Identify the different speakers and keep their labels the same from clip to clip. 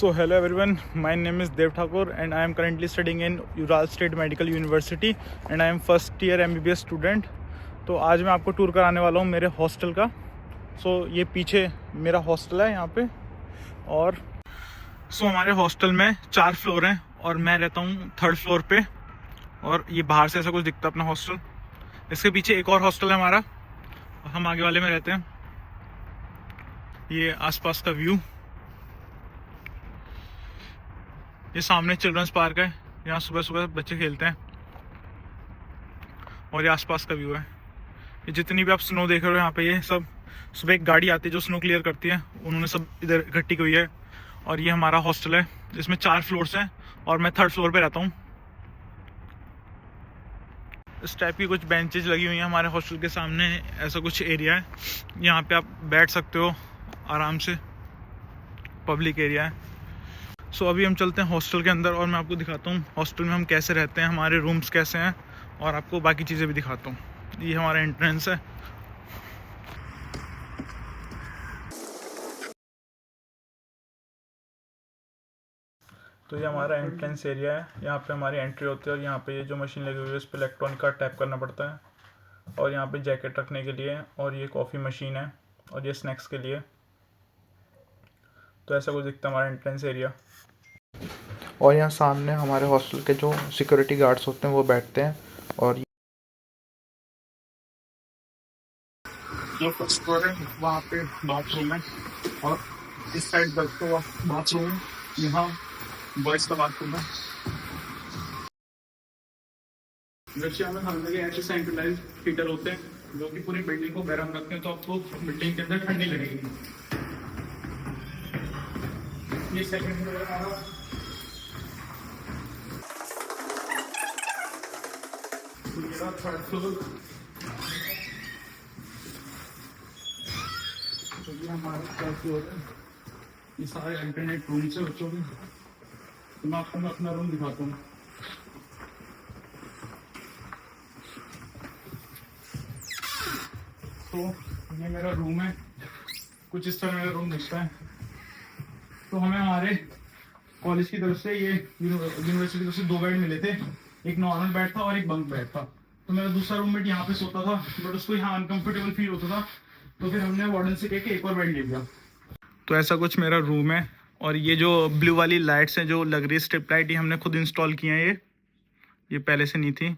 Speaker 1: So hello everyone, my name is Dev Thakur and I am currently studying in Ural State Medical University and I am first year MBBS student। तो आज मैं आपको tour कराने वाला हूँ मेरे hostel का। ये पीछे मेरा हॉस्टल है यहाँ पे। और हमारे हॉस्टल में 4 फ्लोर हैं और मैं रहता हूँ 3rd फ्लोर पे। और ये बाहर से ऐसा कुछ दिखता है अपना हॉस्टल। इसके पीछे एक और हॉस्टल है हमारा, हम आगे वाले में रहते हैं। ये आसपास का व्यू, ये सामने चिल्ड्रंस पार्क है, यहाँ सुबह सुबह बच्चे खेलते हैं। और ये आसपास का व्यू है। ये जितनी भी आप स्नो देख रहे हो यहाँ पे, ये सब सुबह एक गाड़ी आती है जो स्नो क्लियर करती है, उन्होंने सब इधर इकट्ठी की हुई है। और ये हमारा हॉस्टल है जिसमें 4 फ्लोर्स हैं और मैं 3rd फ्लोर पे रहता हूँ। इस टाइप की कुछ बेंचेज लगी हुई हैं हमारे हॉस्टल के सामने। ऐसा कुछ एरिया है, यहाँ पे आप बैठ सकते हो आराम से, पब्लिक एरिया है। अभी हम चलते हैं हॉस्टल के अंदर और मैं आपको दिखाता हूँ हॉस्टल में हम कैसे रहते हैं, हमारे रूम्स कैसे हैं और आपको बाकी चीज़ें भी दिखाता हूँ। ये हमारा एंट्रेंस है। तो ये हमारा एंट्रेंस एरिया है, यहाँ पे हमारी एंट्री होती है। और यहाँ पे ये जो मशीन लगी हुई है इस पर इलेक्ट्रॉनिक कार्ड टैप करना पड़ता है। और यहाँ पे जैकेट रखने के लिए, और ये कॉफ़ी मशीन है, और ये स्नैक्स के लिए। तो ऐसा कुछ दिखता है हमारा एंट्रेंस एरिया।
Speaker 2: और यहाँ सामने हमारे हॉस्टल के जो सिक्योरिटी गार्ड्स होते हैं वो बैठते हैं। और
Speaker 1: जो फर्स्ट फ्लोर है वहाँ पे बाथरूम है, और इस साइड गर्ल्स का बाथरूम है, यहाँ बॉयज का बाथरूम है। रशिया में हर जगह ऐसे सेंट्रलाइज हीटर होते हैं जो कि पूरी बिल्डिंग को गर्म रखते हैं, तो आपको बिल्डिंग के अंदर ठंडी लगेगी। ये सेकंड फ्लोर है, थर्ड फ्लोर। तो ये हमारा थर्ड फ्लोर है। ये सारे अल्टरनेट रूम्स है बच्चों के। तो मैं आपको अपना रूम दिखाता हूँ। तो ये मेरा रूम है, कुछ इस तरह मेरा रूम दिखता है। तो हमें हमारे कॉलेज की तरफ से, ये यूनिवर्सिटी की तरफ से 2 बेड मिले थे, एक नॉर्मल बेड था और एक बंक बेड था। तो मेरा दूसरा रूममेट यहाँ पे सोता था, बट उसको यहाँ अनकंफर्टेबल फील होता था, तो फिर हमने वार्डन से कह के एक और बेड ले लिया। तो ऐसा कुछ मेरा रूम है। और ये जो ब्लू वाली लाइट्स हैं जो लग रही है स्ट्रिप लाइट, ये हमने खुद इंस्टॉल किए हैं। ये पहले से नहीं थी।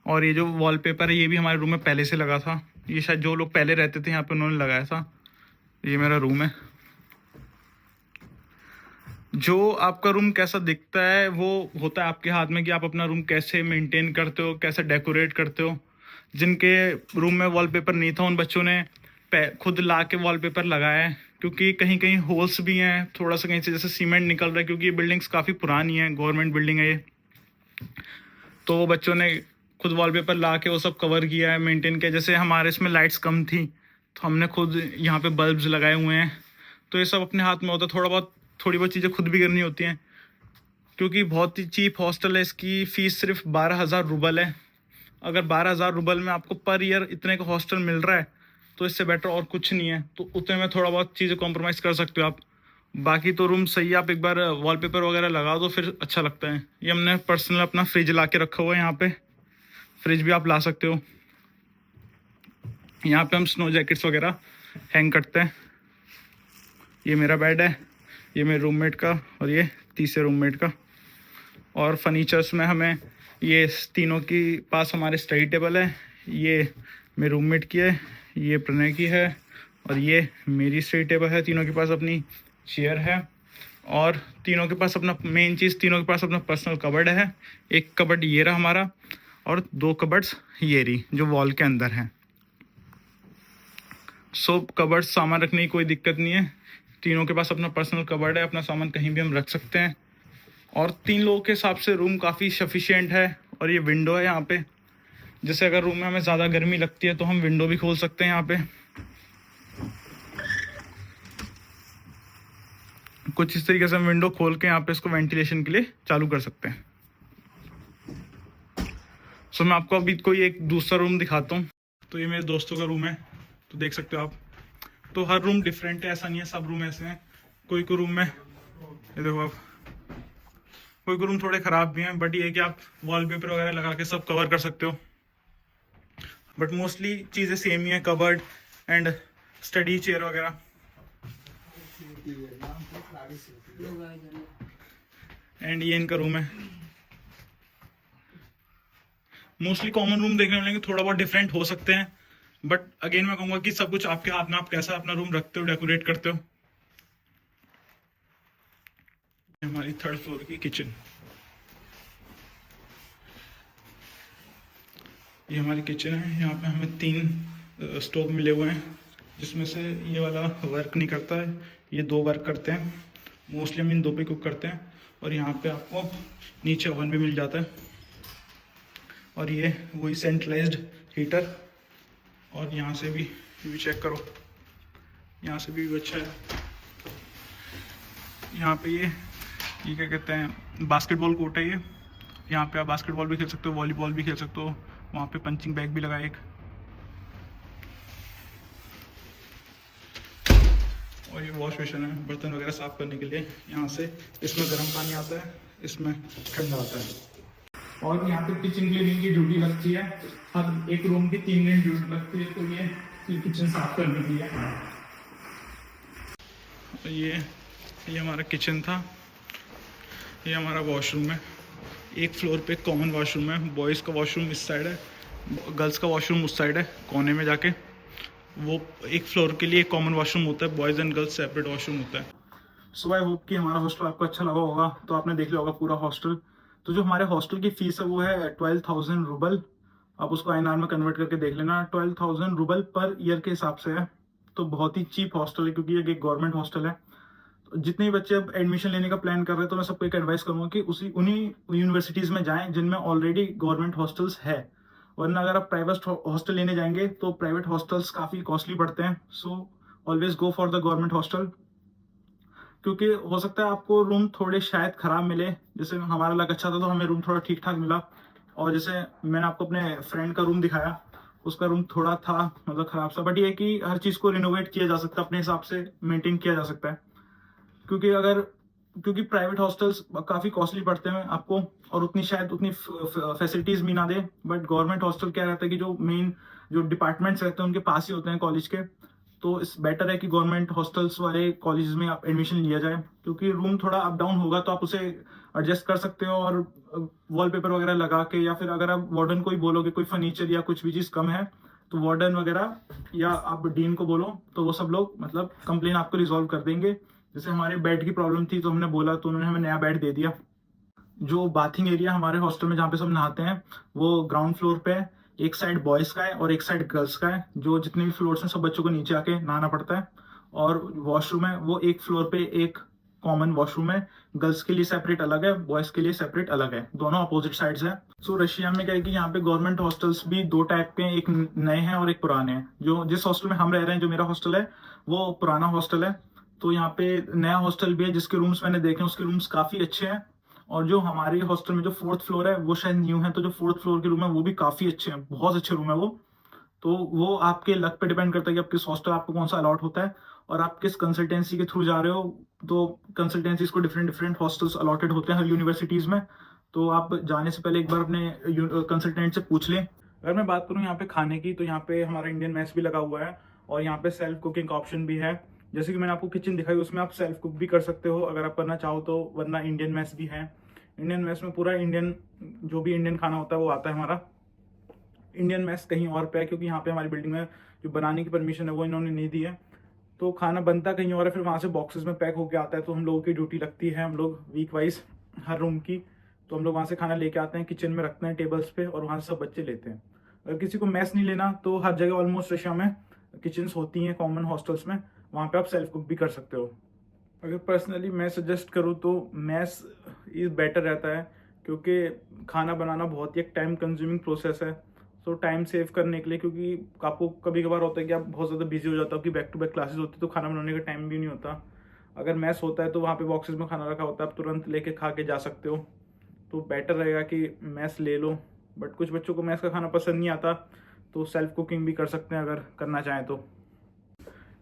Speaker 1: और ये जो वॉलपेपर है ये भी हमारे रूम में पहले से लगा था, ये शायद जो लोग पहले रहते थे यहाँ पे उन्होंने लगाया था। ये मेरा रूम है। जो आपका रूम कैसा दिखता है वो होता है आपके हाथ में, कि आप अपना रूम कैसे मेंटेन करते हो, कैसे डेकोरेट करते हो। जिनके रूम में वॉलपेपर नहीं था उन बच्चों ने खुद ला के वॉलपेपर लगाया है, क्योंकि कहीं कहीं होल्स भी हैं, थोड़ा सा कहीं से जैसे सीमेंट निकल रहा है, क्योंकि ये बिल्डिंग्स काफ़ी पुरानी है, गवर्नमेंट बिल्डिंग है ये। तो वो बच्चों ने खुद वॉलपेपर ला के वो सब कवर किया है, मेंटेन किया। जैसे हमारे इसमें लाइट्स कम थी तो हमने खुद यहाँ पे बल्ब्स लगाए हुए हैं। तो ये सब अपने हाथ में होता है, थोड़ी बहुत चीज़ें खुद भी करनी होती हैं, क्योंकि बहुत ही चीप हॉस्टल है। इसकी फ़ीस सिर्फ 12,000 रूबल है। अगर 12,000 रूबल में आपको पर ईयर इतने का हॉस्टल मिल रहा है तो इससे बेटर और कुछ नहीं है। तो उतने में थोड़ा बहुत चीज़ें कॉम्प्रोमाइज़ कर सकते हो आप। बाकी तो रूम सही है, आप एक बार वॉलपेपर वगैरह लगा दो फिर अच्छा लगता है। ये हमने पर्सनल अपना फ्रिज ला के रखा हुआ है यहाँ पे, फ्रिज भी आप ला सकते हो। यहाँ पे हम स्नो जैकेट्स वगैरह हैंग करते हैं। ये मेरा बेड है, ये मेरे रूममेट का, और ये तीसरे रूममेट का। और फर्नीचर्स में हमें ये तीनों की पास हमारे स्टडी टेबल है। ये मेरे रूममेट की है, ये प्रणय की है, और ये मेरी स्टडी टेबल है। तीनों के पास अपनी चेयर है, और तीनों के पास अपना मेन चीज़, तीनों के पास अपना पर्सनल कबर्ड है। एक कबर्ड ये रहा हमारा, और 2 कबर्ड्स ये रही जो वॉल के अंदर हैं। कबर्ड सामान रखने की कोई दिक्कत नहीं है। तीनों के पास अपना पर्सनल कबर्ड है, अपना सामान कहीं भी हम रख सकते हैं। और 3 लोगों के हिसाब से रूम काफ़ी सफिशिएंट है। और ये विंडो है यहाँ पे, जैसे अगर रूम में हमें ज़्यादा गर्मी लगती है तो हम विंडो भी खोल सकते हैं यहाँ पे। कुछ इस तरीके से हम विंडो खोल के यहाँ पे इसको वेंटिलेशन के लिए चालू कर सकते हैं। मैं आपको अभी कोई एक दूसरा रूम दिखाता हूँ। तो ये मेरे दोस्तों का रूम है, तो देख सकते हो आप। तो हर रूम डिफरेंट है, ऐसा नहीं है सब रूम ऐसे हैं। कोई रूम में ये देखो आप, कोई रूम थोड़े ख़राब भी हैं, बट ये है कि आप वॉलपेपर वगैरह लगा के सब कवर कर सकते हो। बट मोस्टली चीज़ें सेम ही हैं, कबर्ड एंड स्टडी चेयर वगैरह। एंड ये इनका रूम है। मोस्टली कॉमन रूम देखने मिलेंगे, थोड़ा बहुत डिफरेंट हो सकते हैं, बट अगेन मैं कहूँगा कि सब कुछ आपके हाथ में, आप कैसा अपना रूम रखते हो, डेकोरेट करते हो। हमारी 3rd फ्लोर की किचन, ये हमारी किचन है। यहाँ पे हमें 3 स्टोव मिले हुए हैं, जिसमें से ये वाला वर्क नहीं करता है, ये 2 वर्क करते हैं। मोस्टली हम इन 2 पे कुक करते हैं। और यहाँ पे आपको नीचे ओवन भी मिल जाता है, और ये वही सेंट्रलाइज्ड हीटर। और यहाँ से भी चेक करो, यहाँ से भी अच्छा है। यहाँ पे ये क्या कहते हैं, बास्केटबॉल कोर्ट है ये। यहाँ पे आप बास्केटबॉल भी खेल सकते हो, वॉलीबॉल भी खेल सकते हो। वहाँ पे पंचिंग बैग भी लगा है एक। और ये वॉश बेसिन है बर्तन वगैरह साफ करने के लिए। यहाँ से इसमें गर्म पानी आता है, इसमें ठंडा आता है। और यहाँ पे किचन क्लीनिंग की ड्यूटी लगती है, हर एक रूम की 3 दिन ड्यूटी लगती है। तो ये किचन साफ करने के लिए। ये हमारा किचन था, ये हमारा वॉशरूम है। एक फ्लोर पे कॉमन वॉशरूम है, बॉयज़ का वॉशरूम इस साइड है, गर्ल्स का वॉशरूम उस साइड है कोने में जाके। वो एक फ्लोर के लिए एक कॉमन वॉशरूम होता है, boys and girls separate washroom होता है। सो आई होप कि हमारा हॉस्टल आपको अच्छा लगा होगा। तो आपने देख लिया होगा पूरा हॉस्टल। तो जो हमारे हॉस्टल की फ़ीस है वो है 12,000 रूबल। आप उसको INR में कन्वर्ट करके देख लेना, 12,000 रूबल पर ईयर के हिसाब से है। तो बहुत ही चीप हॉस्टल है, क्योंकि ये एक गवर्नमेंट हॉस्टल है। जितने भी बच्चे अब एडमिशन लेने का प्लान कर रहे हैं, तो मैं सबको एक एडवाइस करूंगा कि उन्हीं यूनिवर्सिटीज़ में जाएं जिनमें ऑलरेडी गवर्नमेंट हॉस्टल्स है। वरना अगर आप प्राइवेट हॉस्टल लेने जाएंगे तो प्राइवेट हॉस्टल्स काफ़ी कॉस्टली पड़ते हैं। So always go for the government hostel, क्योंकि हो सकता है आपको रूम थोड़े शायद ख़राब मिले। जैसे हमारा लक अच्छा था तो हमें रूम थोड़ा ठीक ठाक मिला। और जैसे मैंने आपको अपने फ्रेंड का रूम दिखाया, उसका रूम थोड़ा था मतलब ख़राब सा। बट ये है कि हर चीज़ को रिनोवेट किया जा सकता है, अपने हिसाब से मेंटेन किया जा सकता है। क्योंकि प्राइवेट हॉस्टल्स काफ़ी कॉस्टली पड़ते हैं आपको, और उतनी फैसिलिटीज़ भी ना दे। बट गवर्नमेंट हॉस्टल क्या रहता है कि जो डिपार्टमेंट्स रहते हैं उनके पास ही होते हैं कॉलेज के। तो इस बेटर है कि गवर्नमेंट हॉस्टल्स वाले कॉलेज में आप एडमिशन लिया जाए, क्योंकि रूम थोड़ा अप डाउन होगा तो आप उसे एडजस्ट कर सकते हो। और वॉलपेपर वगैरह लगा के, या फिर अगर आप वार्डन को ही बोलोगे कोई फर्नीचर या कुछ भी चीज़ कम है, तो वार्डन वगैरह या आप डीन को बोलो तो वो सब लोग मतलब कंप्लेन आपको रिजॉल्व कर देंगे। जैसे हमारे बेड की प्रॉब्लम थी तो हमने बोला तो उन्होंने हमें नया बेड दे दिया। जो बाथिंग एरिया हमारे हॉस्टल में जहाँ पे सब नहाते हैं, वो ग्राउंड फ्लोर पे है। एक साइड बॉयज़ का है और एक साइड गर्ल्स का है। जो जितने भी फ्लोर्स हैं सब बच्चों को नीचे आके नहाना पड़ता है। और वॉशरूम है वो एक फ्लोर पे एक कॉमन वॉशरूम है। गर्ल्स के लिए सेपरेट अलग है, बॉयज़ के लिए सेपरेट अलग है, दोनों अपोजिट साइड्स है। सो रशिया में क्या है कि यहाँ पे गवर्नमेंट हॉस्टल्स भी 2 टाइप के हैं, एक नए हैं और एक पुराने हैं। जो जिस हॉस्टल में हम रह रहे हैं, जो मेरा हॉस्टल है, वो पुराना हॉस्टल है। तो यहाँ पे नया हॉस्टल भी है, जिसके रूम्स मैंने देखे हैं उसके रूम्स काफ़ी अच्छे हैं। और जो हमारे हॉस्टल में जो 4th फ्लोर है वो शायद न्यू है, तो जो 4th फ्लोर के रूम है वो भी काफ़ी अच्छे हैं, बहुत अच्छे रूम है वो। तो वो आपके लक पे डिपेंड करता है कि आप किस हॉस्टल आपको कौन सा अलॉट होता है, और आप किस कंसल्टेंसी के थ्रू जा रहे हो। तो कंसल्टेंसीज को डिफरेंट डिफरेंट हॉस्टल्स अलॉटेड होते हैं हर यूनिवर्सिटीज़ में। तो आप जाने से पहले एक बार अपने कंसल्टेंट से पूछ लें। अगर मैं बात करूँ यहाँ पे खाने की, तो यहाँ पे हमारा इंडियन मेस भी लगा हुआ है, और यहाँ पे सेल्फ कुकिंग का ऑप्शन भी है। जैसे कि मैंने आपको किचन दिखाई, उसमें आप सेल्फ कुक भी कर सकते हो अगर आप करना चाहो तो, वरना इंडियन मेस भी है। इंडियन मेस में पूरा इंडियन, जो भी इंडियन खाना होता है वो आता है हमारा। इंडियन मेस कहीं और पे है, क्योंकि यहाँ पे हमारी बिल्डिंग में जो बनाने की परमिशन है वो इन्होंने नहीं दी है। तो खाना बनता कहीं और है, फिर वहाँ से बॉक्सेस में पैक होके आता है। तो हम लोगों की ड्यूटी लगती है, हम लोग वीक वाइज हर रूम की, तो हम लोग वहाँ से खाना लेके आते हैं, किचन में रखते हैं टेबल्स पे, और वहाँ से सब बच्चे लेते हैं। अगर किसी को मैस नहीं लेना तो हर जगह ऑलमोस्ट रशिया में किचन्स होती हैं कॉमन हॉस्टल्स में, वहाँ पे आप सेल्फ कुक भी कर सकते हो। अगर पर्सनली मैं सजेस्ट करूँ तो मैस इज़ बेटर रहता है, क्योंकि खाना बनाना बहुत ही एक टाइम कंज्यूमिंग प्रोसेस है। तो टाइम सेव करने के लिए, क्योंकि आपको कभी कभार होता है कि आप बहुत ज़्यादा बिजी हो जाते हो कि बैक टू बैक क्लासेस होती है, तो खाना बनाने का टाइम भी नहीं होता। अगर मैस होता है तो वहाँ पे बॉक्सेस में खाना रखा होता है, आप तुरंत लेके खा के जा सकते हो। तो बेटर रहेगा कि मैस ले लो। बट कुछ बच्चों को मैस का खाना पसंद नहीं आता, तो सेल्फ कुकिंग भी कर सकते हैं अगर करना चाहें तो।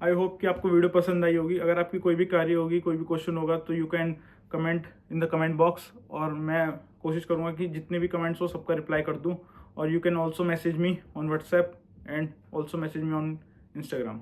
Speaker 1: आई होप कि आपको वीडियो पसंद आई होगी। अगर आपकी कोई भी कार्य होगी, कोई भी क्वेश्चन होगा, तो you can comment in the comment box, और मैं कोशिश करूँगा कि जितने भी कमेंट्स हो सबका रिप्लाई कर दूँ. और you can also message me on WhatsApp and also message me on Instagram.